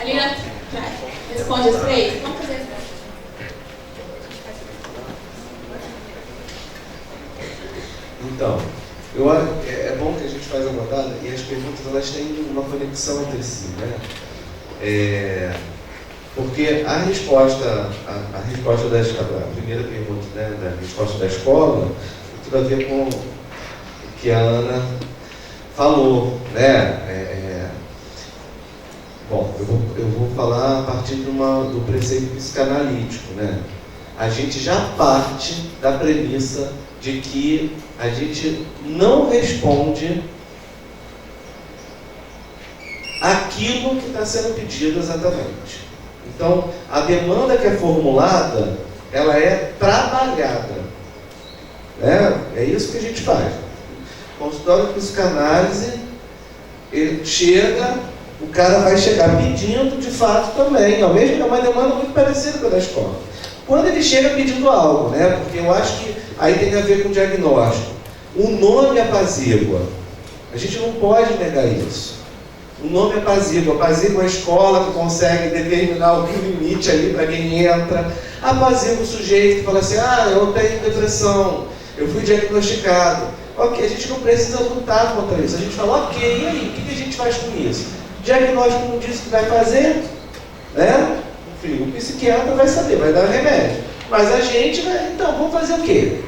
Ali na responde as três. Vamos fazer as três. Então, é bom que a gente faz a rodada e as perguntas elas têm uma conexão entre si, né? Porque a resposta a primeira pergunta, né, da resposta da escola tem tudo a ver com o que a Ana falou, né? Bom, eu vou falar a partir do preceito psicanalítico, né? A gente já parte da premissa de que a gente não responde aquilo que está sendo pedido exatamente. Então, a demanda que é formulada, ela é trabalhada. Né? É isso que a gente faz. O consultório de psicanálise, ele chega, o cara vai chegar pedindo de fato também. Ao mesmo, é uma demanda muito parecida com a da escola. Quando ele chega pedindo algo, né? Porque eu acho que aí tem a ver com o diagnóstico. O nome apazigua. A gente não pode negar isso. O nome apazigua. Apazigua a escola que consegue determinar o limite ali para quem entra. Apazigua o sujeito que fala assim, eu tenho depressão, eu fui diagnosticado. Ok, a gente não precisa lutar contra isso. A gente fala, ok, e aí? O que a gente faz com isso? O diagnóstico não diz o que vai fazer, né? Enfim, o psiquiatra vai saber, vai dar remédio. Mas a gente vai, então, vamos fazer o quê?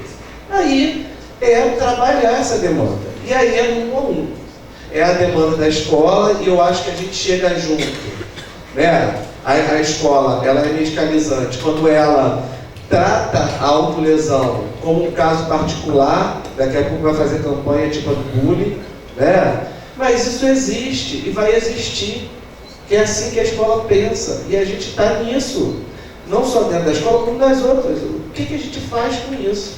Aí é trabalhar essa demanda. E aí é 1 a 1. É a demanda da escola e eu acho que a gente chega junto. Né? A escola, ela é medicalizante. Quando ela trata a autolesão como um caso particular, daqui a pouco vai fazer campanha tipo a do bullying, né? Mas isso existe e vai existir. Que é assim que a escola pensa. E a gente está nisso. Não só dentro da escola, como nas outras. O que a gente faz com isso?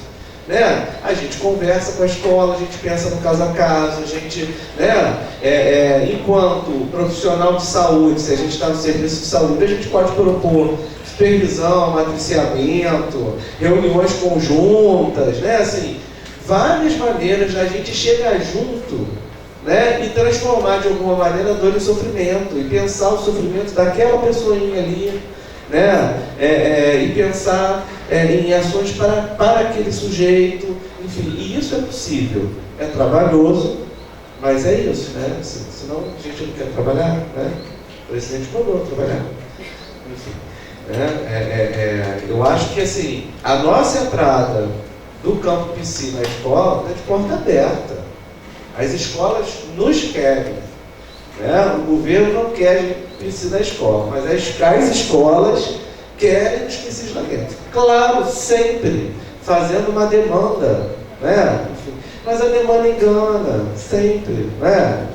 Né? A gente conversa com a escola, a gente pensa no caso a caso, a gente, né, enquanto profissional de saúde, se a gente está no serviço de saúde, a gente pode propor supervisão, matriciamento, reuniões conjuntas, né? Assim, várias maneiras da gente chegar junto, né, e transformar de alguma maneira a dor em sofrimento, e pensar o sofrimento daquela pessoinha ali, né, e pensar em ações para aquele sujeito, enfim, e isso é possível, é trabalhoso, mas é isso, né? Senão a gente não quer trabalhar, né? O presidente mandou trabalhar, enfim, eu acho que assim, a nossa entrada do campo psi na escola é de porta aberta. As escolas nos querem, né? O governo não quer psi na escola, mas as escolas querem os psis lá dentro. Claro, sempre fazendo uma demanda, né? Enfim, mas a demanda engana, sempre, né?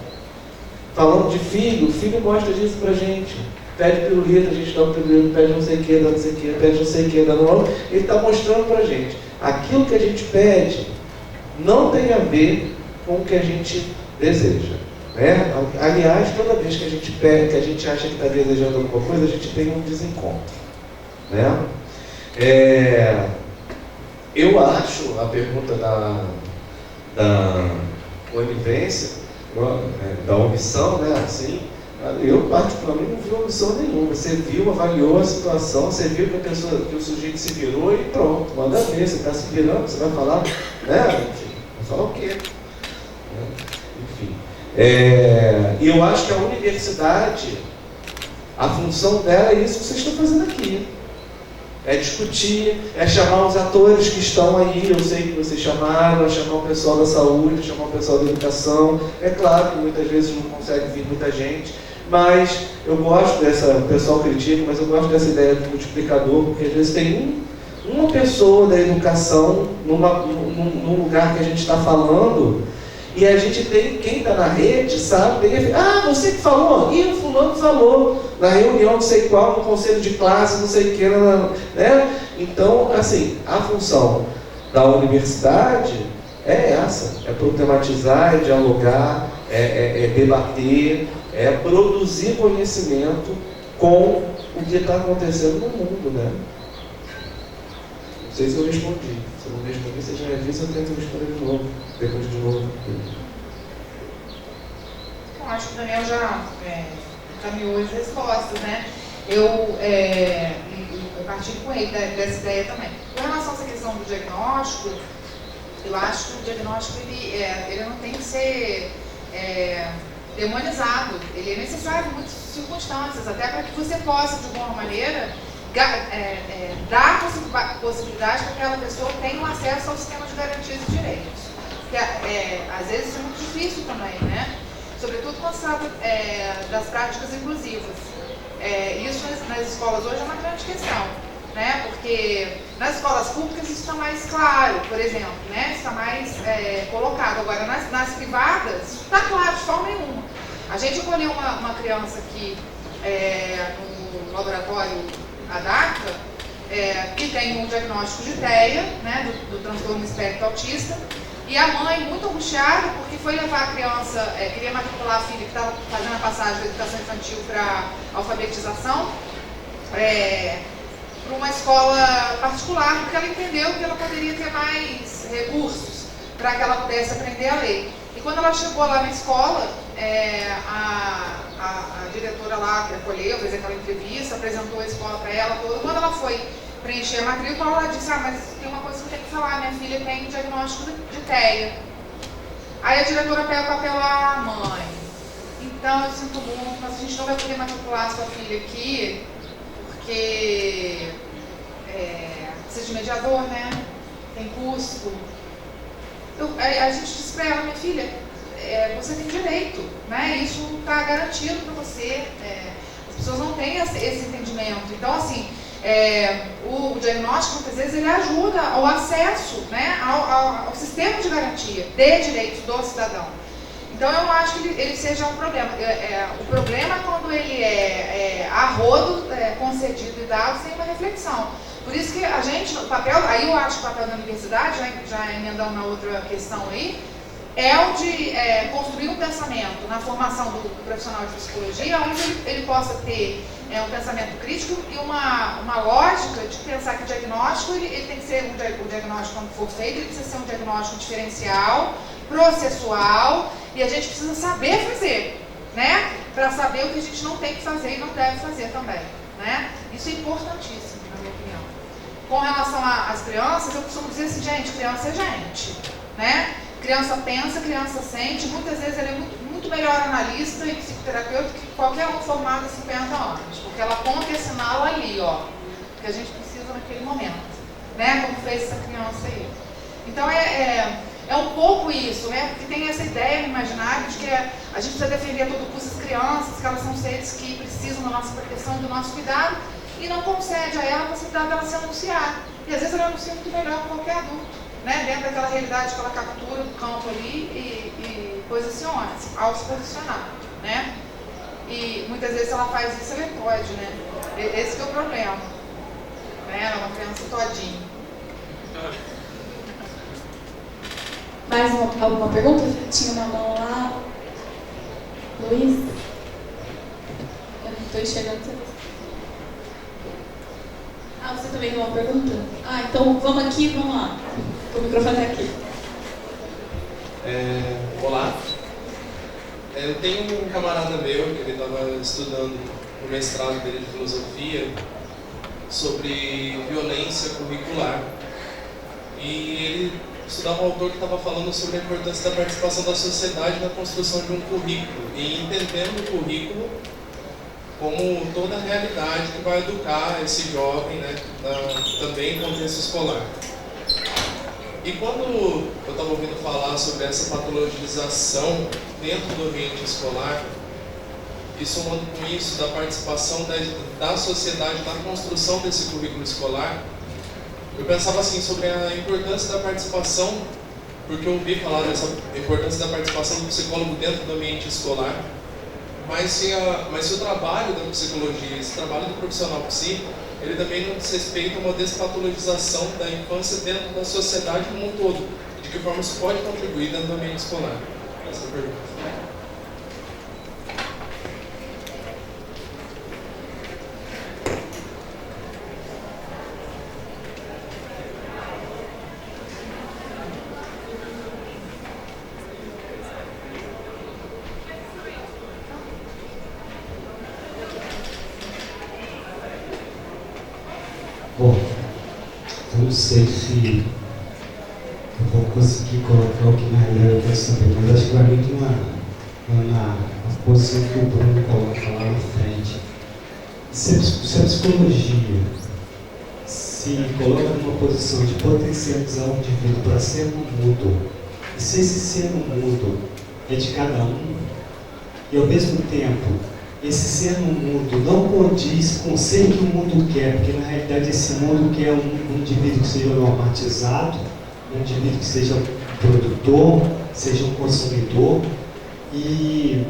Falando de filho, o filho mostra disso pra gente. Pede pirulito, a gente dá um pirulito, pede não sei o que, dá não sei o que, pede não sei o que, dá não. Ele está mostrando pra gente. Aquilo que a gente pede não tem a ver com o que a gente deseja. Né? Aliás, toda vez que a gente pede, que a gente acha que está desejando alguma coisa, a gente tem um desencontro. Né? Eu acho a pergunta da onivência, da omissão, né? Assim, eu particularmente não vi omissão nenhuma. Você viu, avaliou a situação, você viu que o sujeito se virou e pronto, manda ver, você está se virando, você vai falar, né? Enfim, vai falar o quê? Enfim. E eu acho que a universidade, a função dela é isso que vocês estão fazendo aqui. É discutir, é chamar os atores que estão aí, eu sei que vocês chamaram, é chamar o pessoal da saúde, chamar o pessoal da educação. É claro que muitas vezes não consegue vir muita gente, mas eu gosto o pessoal critica, mas eu gosto dessa ideia do multiplicador, porque às vezes tem uma pessoa da educação num lugar que a gente está falando, e a gente tem, quem está na rede, sabe, você que falou, e o fulano falou, na reunião não sei qual, no conselho de classe, não sei o que, né? Então, assim, a função da universidade é essa, é problematizar, é dialogar, é debater, é produzir conhecimento com o que está acontecendo no mundo, né? Não sei se eu respondi. Se eu não respondi, você já me avisa, eu tento responder de novo. Depois de novo. Eu acho que o Daniel já caminhou as respostas, né? Eu partilho com ele dessa ideia também. Com relação a essa questão do diagnóstico, eu acho que o diagnóstico ele não tem que ser demonizado. Ele é necessário em muitas circunstâncias, até para que você possa, de alguma maneira, dar possibilidade para que aquela pessoa tenha um acesso ao sistema de garantias e direitos. Porque, às vezes isso é muito difícil também, né? Sobretudo quando se trata das práticas inclusivas. Isso nas escolas hoje é uma grande questão, né? Porque nas escolas públicas isso está mais claro, por exemplo, né? Está mais colocado. Agora, nas privadas, isso está claro de forma nenhuma. A gente acolheu uma criança aqui no laboratório ADACA, que tem um diagnóstico de TEA, né? do transtorno espectro autista, e a mãe, muito angustiada, porque foi levar a criança, queria matricular a filha que estava fazendo a passagem da educação infantil para alfabetização, para uma escola particular, porque ela entendeu que ela poderia ter mais recursos para que ela pudesse aprender a ler. E quando ela chegou lá na escola, a diretora lá que acolheu, fez aquela entrevista, apresentou a escola para ela toda. Quando ela foi preencher a matrícula, ela disse: mas tem uma coisa que eu tenho que falar, minha filha tem diagnóstico de TEA. Aí a diretora pega o papel lá: mãe, então eu sinto muito, mas a gente não vai poder matricular a sua filha aqui, porque precisa de mediador, né? Tem custo. A gente disse para ela: minha filha, você tem direito, né? Isso está garantido para você. As pessoas não têm esse entendimento. Então, assim, o diagnóstico, muitas vezes, ele ajuda ao acesso, né, ao sistema de garantia de direitos do cidadão. Então, eu não acho que ele seja um problema. O problema é quando ele a rodo, concedido e dado sem uma reflexão. Por isso que a gente, aí eu acho que o papel da universidade, já emendando na outra questão aí, é o de construir um pensamento na formação do profissional de psicologia, onde ele possa ter um pensamento crítico e uma lógica de pensar que o diagnóstico ele tem que ser o diagnóstico, quando for feito, ele precisa ser um diagnóstico diferencial, processual, e a gente precisa saber fazer, né? Para saber o que a gente não tem que fazer e não deve fazer também, né? Isso é importantíssimo, na minha opinião. Com relação às crianças, eu costumo dizer assim: gente, criança é gente, né? Criança pensa, criança sente, muitas vezes ela é muito melhor analista e psicoterapeuta que qualquer um formado há 50 anos, porque ela conta esse sinal ali, ó, que a gente precisa naquele momento, né, como fez essa criança aí. Então é um pouco isso, né, porque tem essa ideia no imaginário de que a gente precisa defender a todo custo as crianças, que elas são seres que precisam da nossa proteção e do nosso cuidado, e não concede a ela a possibilidade dela se anunciar. E às vezes ela anuncia muito melhor que qualquer adulto, né, dentro daquela realidade que ela captura do campo ali e posiciona-se, ao se posicionar, né? E muitas vezes ela faz isso, ela pode, né? Esse que é o problema, né? Ela é uma criança todinha. Mais alguma pergunta? Tinha uma mão lá. Luiz? Eu não estou enxergando você. Você também tem uma pergunta? Então vamos aqui, vamos lá. O microfone está aqui. Olá. Eu tenho um camarada meu que ele estava estudando o mestrado dele de filosofia sobre violência curricular. E ele estudava um autor que estava falando sobre a importância da participação da sociedade na construção de um currículo e entendendo o currículo como toda a realidade que vai educar esse jovem, né, também em contexto escolar. E quando eu estava ouvindo falar sobre essa patologização dentro do ambiente escolar, e somando com isso da participação da sociedade na construção desse currículo escolar, eu pensava assim sobre a importância da participação, porque eu ouvi falar dessa importância da participação do psicólogo dentro do ambiente escolar, mas se o trabalho da psicologia, esse trabalho do profissional psi, ele também não diz respeito a uma despatologização da infância dentro da sociedade como um todo, de que forma isso pode contribuir dentro do ambiente escolar. Essa é a pergunta. Bom, eu não sei se eu vou conseguir colocar o que na realidade eu quero saber, mas acho que vai muito na posição que o Bruno coloca lá na frente. Se a psicologia se coloca numa posição de potencializar o indivíduo para ser no mundo, e se esse ser no mundo é de cada um, e ao mesmo tempo esse ser no mundo não condiz com o ser que o mundo quer, porque na realidade esse mundo quer um indivíduo que seja normatizado, um indivíduo que seja um produtor, seja um consumidor. E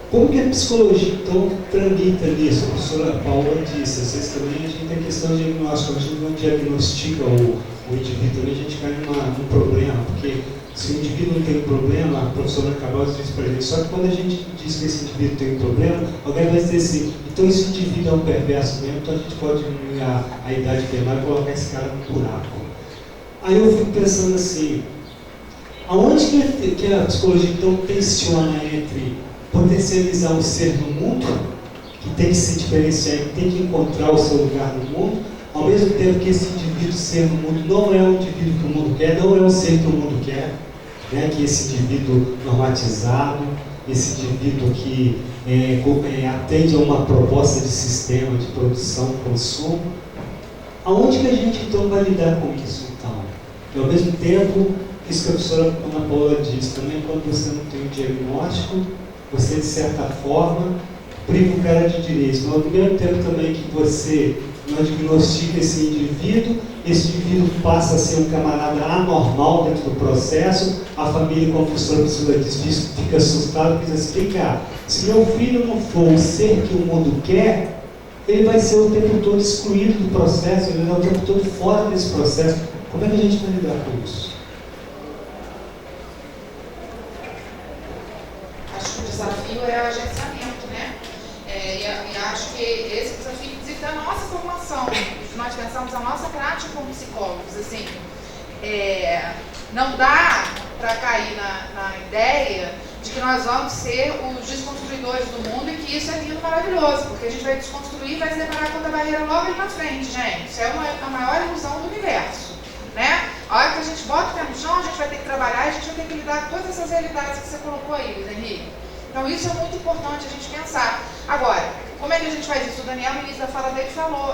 como que a psicologia então tramita nisso? A professora Paula disse, às vezes também a gente tem questão de diagnóstico, a gente não diagnostica o indivíduo, também a gente cai num problema, porque se o indivíduo não tem um problema, a professora Cabral disse para a gente, só que quando a gente diz que esse indivíduo tem um problema, alguém vai dizer assim, então esse indivíduo é um perverso mesmo, então a gente pode diminuir a idade penal e colocar esse cara no buraco. Aí eu fico pensando assim, aonde que a psicologia então tensiona entre potencializar o ser no mundo, que tem que se diferenciar, que tem que encontrar o seu lugar no mundo, ao mesmo tempo que esse indivíduo ser no mundo não é o indivíduo que o mundo quer, não é o ser que o mundo quer, né? Que esse indivíduo normatizado, esse indivíduo que atende a uma proposta de sistema de produção e consumo. Aonde que a gente então vai lidar com isso então? E ao mesmo tempo, isso que a professora Ana Paula diz, também quando você não tem o diagnóstico, você de certa forma priva o cara de direitos, mas ao mesmo tempo também que você não diagnostica esse indivíduo passa a ser um camarada anormal dentro do processo, a família, como a professora Priscila diz, fica assustada, porque diz assim, se meu filho não for o ser que o mundo quer, ele vai ser o tempo todo excluído do processo, ele vai ser o tempo todo fora desse processo. Como é que a gente vai lidar com isso? Acho que o desafio é o agenciamento, né? E acho que esse desafio, inclusive, da nossa formação, de nós pensamos a nossa prática como psicólogos, assim, não dá para cair na ideia de que nós vamos ser os desconstruidores do mundo e que isso é lindo, maravilhoso, porque a gente vai desconstruir e vai se deparar com a barreira logo ali na frente, gente. Isso é a maior ilusão do universo, né? A hora que a gente bota o pé no chão, a gente vai ter que trabalhar e a gente vai ter que lidar com todas essas realidades que você colocou aí, Luiz Henrique. Então isso é muito importante a gente pensar. Agora, como é que a gente faz isso? O Daniel, no início da fala dele, falou,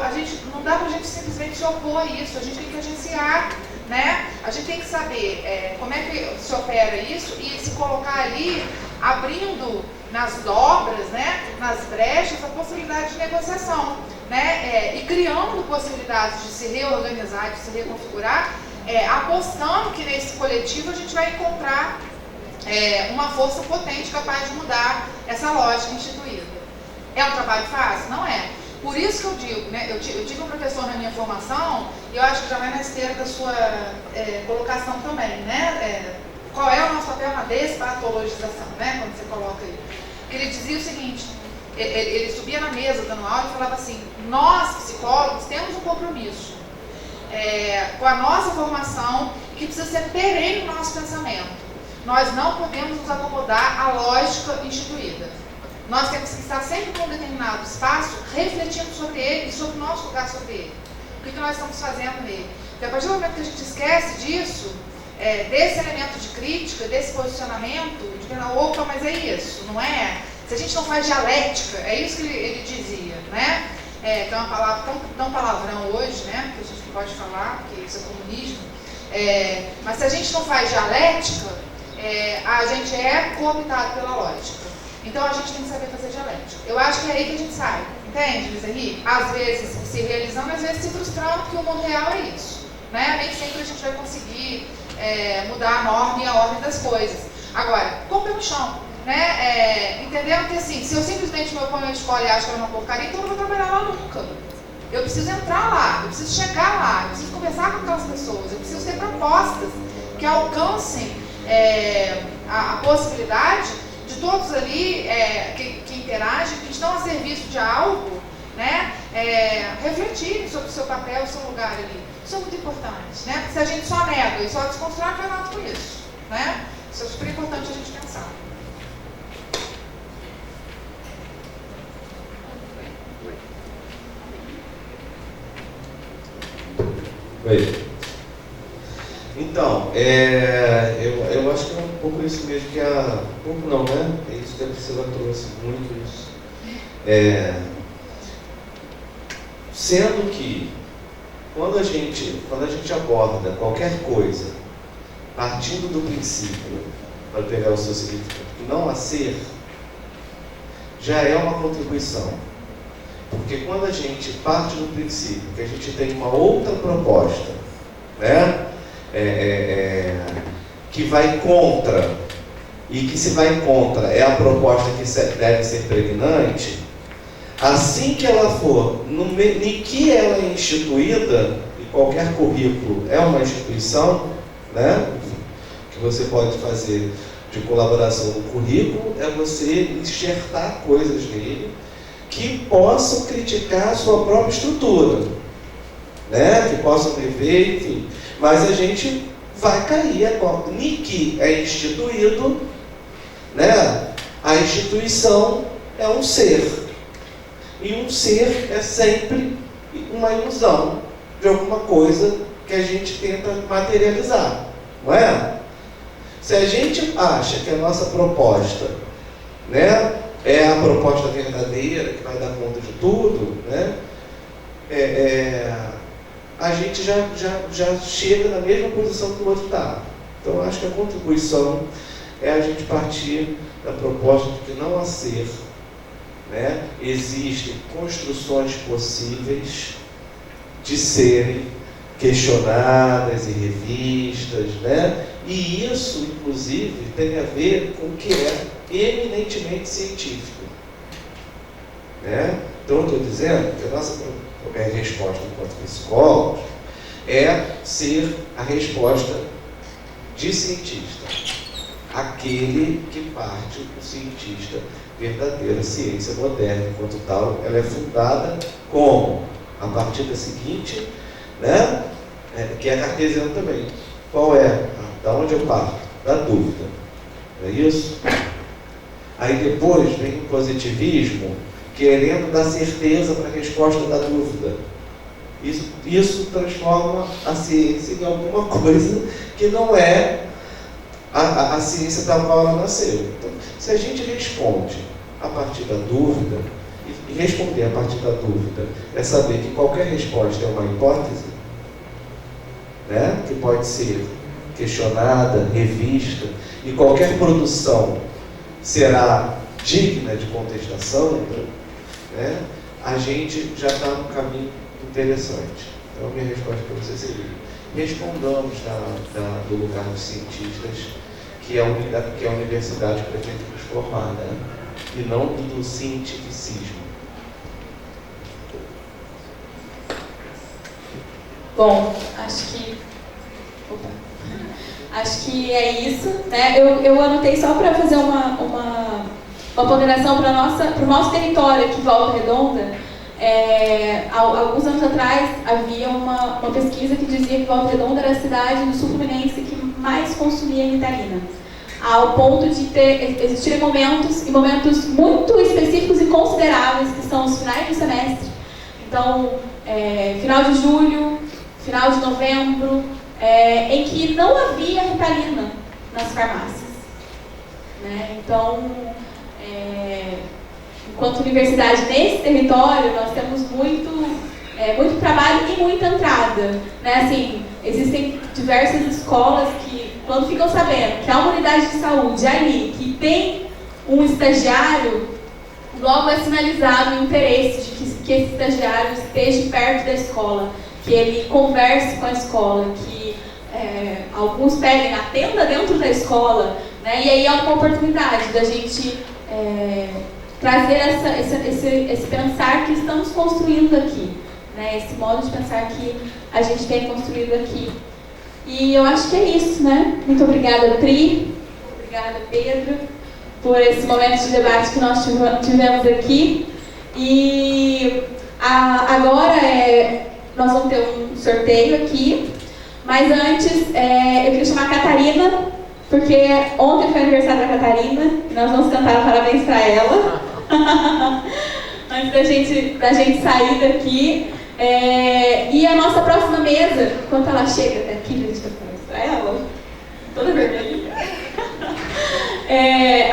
não dá para a gente simplesmente se opor a isso, a gente tem que agenciar, né? A gente tem que saber como é que se opera isso e se colocar ali, abrindo nas dobras, né? Nas brechas, a possibilidade de negociação, né? E criando possibilidades de se reorganizar, de se reconfigurar, apostando que nesse coletivo a gente vai encontrar uma força potente capaz de mudar essa lógica instituída. É um trabalho fácil? Não é. Por isso que eu digo, né, eu tive um professor na minha formação, e eu acho que já vai na esteira da sua colocação também, né? Qual é o nosso papel na despatologização, né? Quando você coloca aí. Ele dizia o seguinte, ele subia na mesa dando aula e falava assim, nós psicólogos temos um compromisso com a nossa formação que precisa ser perene no nosso pensamento. Nós não podemos nos acomodar à lógica instituída. Nós temos que estar sempre com um determinado espaço, refletindo sobre ele e sobre o nosso lugar sobre ele. O que nós estamos fazendo nele? Porque a partir do momento que a gente esquece disso, desse elemento de crítica, desse posicionamento, de pensar, opa, mas é isso, não é? Se a gente não faz dialética, é isso que ele dizia, né? Que é uma palavra tão palavrão hoje, né? Que a gente não pode falar, porque isso é comunismo. Mas se a gente não faz dialética, a gente é cooptado pela lógica. Então a gente tem que saber fazer dialética. Eu acho que é aí que a gente sai, entende, Luiz Henrique? Às vezes se realizando, às vezes se frustrando, porque o mundo real é isso, né? Nem sempre a gente vai conseguir mudar a norma e a ordem das coisas. Agora, com o pé no chão, né? Entendendo que assim, se eu simplesmente me oponho à escola e acho que é uma porcaria, então eu não vou trabalhar lá nunca. Eu preciso entrar lá, eu preciso chegar lá, eu preciso conversar com aquelas pessoas, eu preciso ter propostas que alcancem a possibilidade de todos ali que interagem, que estão a serviço de algo, né, refletirem sobre o seu papel, o seu lugar ali. Isso é muito importante, né? Porque se a gente só nega e só desconstrói, não vai nada com isso, né? Isso é super importante a gente pensar. Oi. Então, eu acho que é um pouco isso mesmo que a... Um pouco não, né? É isso que a Priscila trouxe, muito isso. Sendo que, quando a gente aborda qualquer coisa, partindo do princípio, para pegar o seu significado, que não há ser, já é uma contribuição. Porque quando a gente parte do princípio que a gente tem uma outra proposta, né? Que vai contra, e que se vai contra é a proposta que deve ser pregnante, assim que ela for, em que ela é instituída, e qualquer currículo é uma instituição, né? Que você pode fazer de colaboração no currículo, é você enxertar coisas nele que possam criticar a sua própria estrutura, né? Que possam rever, enfim. Mas a gente vai cair em que é instituído, né? A instituição é um ser. E um ser é sempre uma ilusão de alguma coisa que a gente tenta materializar, não é? Se a gente acha que a nossa proposta, né, é a proposta verdadeira, que vai dar conta de tudo, né, a gente já chega na mesma posição que o outro está. Então, eu acho que a contribuição é a gente partir da proposta de que não há ser, né, existem construções possíveis de serem questionadas e revistas, né? E isso, inclusive, tem a ver com o que é eminentemente científico, né? Então, eu estou dizendo que a nossa resposta enquanto psicólogos é ser a resposta de cientista, aquele que parte do cientista verdadeira. A ciência moderna, enquanto tal, ela é fundada como? A partir da seguinte, né? Que é cartesiano também. Qual é? Da onde eu parto? Da dúvida. Não é isso? Aí depois vem o positivismo, querendo dar certeza para a resposta da dúvida. Isso transforma a ciência em alguma coisa que não é a ciência da qual ela nasceu. Então, se a gente responde a partir da dúvida, e responder a partir da dúvida é saber que qualquer resposta é uma hipótese, né, que pode ser questionada, revista, e qualquer produção será digna de contestação, né, a gente já está num caminho interessante. Então, a minha resposta para você seria: respondamos do lugar dos cientistas, que a universidade pretende nos formar, né, e não do cientificismo. Bom, acho que é isso, né? Eu anotei só para fazer uma ponderação para o nosso território aqui em Volta Redonda. Alguns anos atrás havia uma pesquisa que dizia que Volta Redonda era a cidade do sul fluminense que mais consumia Ritalina, ao ponto de existirem momentos muito específicos e consideráveis, que são os finais do semestre. Então, final de julho, final de novembro, em que não havia Ritalina nas farmácias, né? Então, enquanto universidade nesse território, nós temos muito trabalho e muita entrada, né? Assim, existem diversas escolas que, quando ficam sabendo que há uma unidade de saúde ali, que tem um estagiário, logo é sinalizado o interesse de que esse estagiário esteja perto da escola, que ele converse com a escola, que alguns peguem a tenda dentro da escola, né? E aí é uma oportunidade da gente trazer esse pensar que estamos construindo aqui, né? Esse modo de pensar que a gente tem construído aqui. E eu acho que é isso, né? Muito obrigada, Pri. Obrigada, Pedro, por esse momento de debate que nós tivemos aqui. E agora nós vamos ter um sorteio aqui, mas antes eu queria chamar a Catarina, porque ontem foi aniversário da Catarina e nós vamos cantar parabéns para ela. Antes da gente sair daqui. E a nossa próxima mesa, enquanto ela chega até aqui, a gente vai mostrar ela, toda vermelhinha.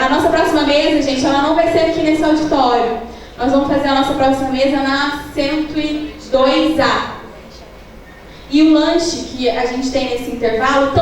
A nossa próxima mesa, gente, ela não vai ser aqui nesse auditório. Nós vamos fazer a nossa próxima mesa na 102A. E o lanche que a gente tem nesse intervalo